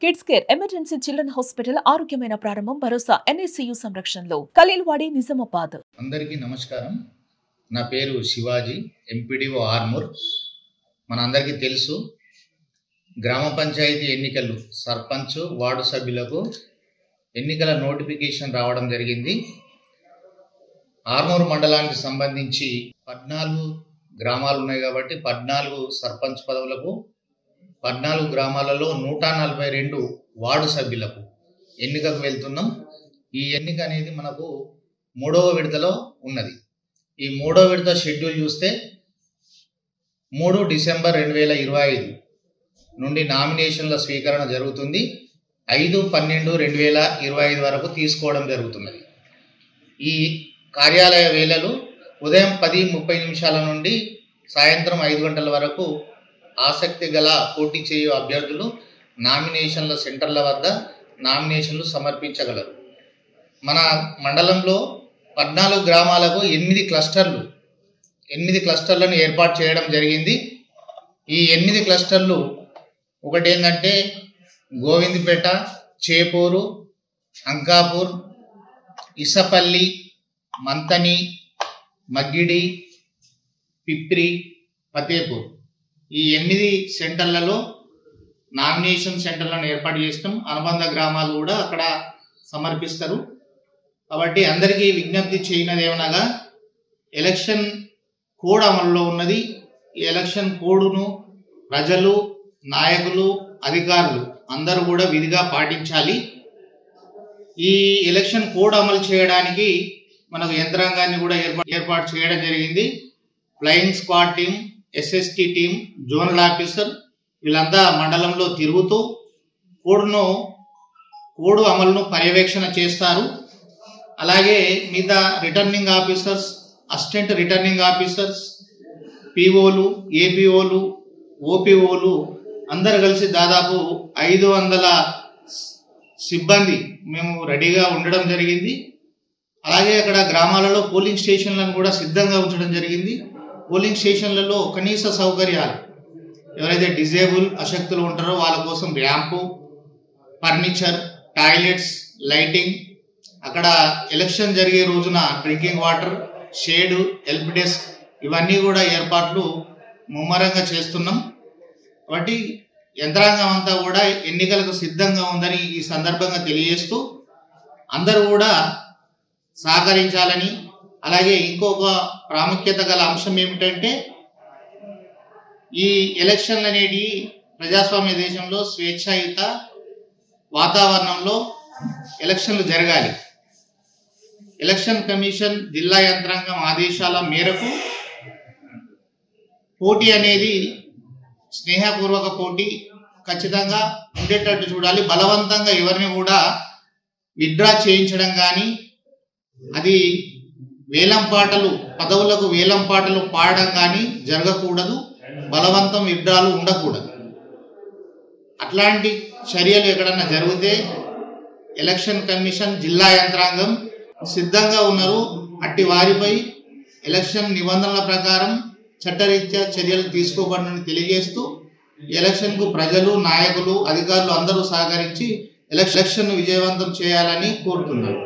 Kids care emergency children hospital ఆరోగ్యమైన ప్రారంభం భరోసా NICU సంరక్షణలో ఖలీల్వాడి నిజామాబాద్. అందరికీ నమస్కారం. నా పేరు శివాజీ, ఎంపీడీఓ ఆర్మూర్. మనందరికీ తెలుసు, గ్రామ పంచాయతీ ఎన్నికలు సర్పంచ్ వార్డు సభ్యులకు ఎన్నికల నోటిఫికేషన్ రావడం జరిగింది. ఆర్మూర్ మండలానికి సంబంధించి 14 గ్రామాలు ఉన్నాయి కాబట్టి 14 సర్పంచ్ పదవులకు, 14 గ్రామాలలో 142 వార్డు సభ్యులకు ఎన్నికకు వెళ్తున్నాం. ఈ ఎన్నిక అనేది మనకు 3వ విడతలో ఉన్నది. ఈ 3వ విడత షెడ్యూల్ చూస్తే 3 డిసెంబర్ 2025 నుండి నామినేషన్ల స్వీకరణ జరుగుతుంది. 5/12/2025 వరకు తీసుకోవడం జరుగుతున్నది. ఈ కార్యాలయ వేళలు ఉదయం 10:30 నుండి సాయంత్రం 5 గంటల వరకు ఆసక్తి గల పోటీ చేయు అభ్యర్థులు నామినేషన్ల సెంటర్ల వద్ద నామినేషన్లు సమర్పించగలరు. మన మండలంలో 14 గ్రామాలకు 8 క్లస్టర్లను ఏర్పాటు చేయడం జరిగింది. ఈ 8 క్లస్టర్లు ఒకటి ఏంటంటే గోవిందపేట, చేపూరు, అంకాపూర్, ఇసపల్లి, మంతని, మగ్గిడి, పిప్రి, ఫతేపూర్. ఈ 8 సెంటర్లలో నామినేషన్ సెంటర్లను ఏర్పాటు చేస్తాం. అనుబంధ గ్రామాలు కూడా అక్కడ సమర్పిస్తారు. కాబట్టి అందరికీ విజ్ఞప్తి చేయనది ఏమనగా, ఎలక్షన్ కోడ్ అమల్లో ఉన్నది. ఈ ఎలక్షన్ కోడ్ను ప్రజలు, నాయకులు, అధికారులు అందరూ కూడా విధిగా పాటించాలి. ఈ ఎలక్షన్ కోడ్ అమలు చేయడానికి మనకు యంత్రాంగాన్ని కూడా ఏర్పాటు చేయడం జరిగింది. Flying squad team, SST team, zonal officer వీళ్ళంతా మండలంలో తిరుగుతూ కోడ్ అమలును పర్యవేక్షణ చేస్తారు. అలాగే మిగతా returning officers, assistant returning officers, POలు, APOలు, OPOలు అందరు కలిసి దాదాపు 500 సిబ్బంది మేము రెడీగా ఉండడం జరిగింది. అలాగే అక్కడ గ్రామాలలో పోలింగ్ స్టేషన్లను కూడా సిద్ధంగా ఉంచడం జరిగింది. పోలింగ్ స్టేషన్లలో కనీస సౌకర్యాలు, ఎవరైతే డిజేబుల్ అశక్తులు ఉంటారో వాళ్ళ కోసం ర్యాంపు, ఫర్నిచర్, టాయిలెట్స్, లైటింగ్, అక్కడ ఎలక్షన్ జరిగే రోజున drinking water, shade, help desk ఇవన్నీ కూడా ఏర్పాట్లు ముమ్మరంగా చేస్తున్నాం. కాబట్టి యంత్రాంగం అంతా కూడా ఎన్నికలకు సిద్ధంగా ఉందని ఈ సందర్భంగా తెలియజేస్తూ అందరూ కూడా సహకరించాలని, అలాగే ఇంకొక ప్రాముఖ్యత గల అంశం ఏమిటంటే, ఈ ఎలక్షన్లు అనేవి ప్రజాస్వామ్య దేశంలో స్వేచ్ఛాయుత వాతావరణంలో ఎలక్షన్లు జరగాలి. ఎలక్షన్ కమిషన్ జిల్లా యంత్రాంగం ఆదేశాల మేరకు పోటీ అనేది స్నేహపూర్వక పోటీ ఖచ్చితంగా ఉండేటట్టు చూడాలి. బలవంతంగా ఎవరిని కూడా విత్డ్రా చేయించడం కానీ, అది పదవులకు వేలం పాటలు పాడడం కానీ జరగకూడదు. బలవంతం విత్డ్రాలు ఉండకూడదు. అట్లాంటి చర్యలు ఎక్కడన్నా జరిగితే ఎలక్షన్ కమిషన్, జిల్లా యంత్రాంగం సిద్ధంగా ఉన్నారు. అట్టి వారిపై ఎలక్షన్ నిబంధనల ప్రకారం చట్టరీత్యా చర్యలు తీసుకోబడని తెలియజేస్తూ, ఎలక్షన్కు ప్రజలు, నాయకులు, అధికారులు అందరూ సహకరించి ఎలక్షన్ విజయవంతం చేయాలని కోరుతున్నారు.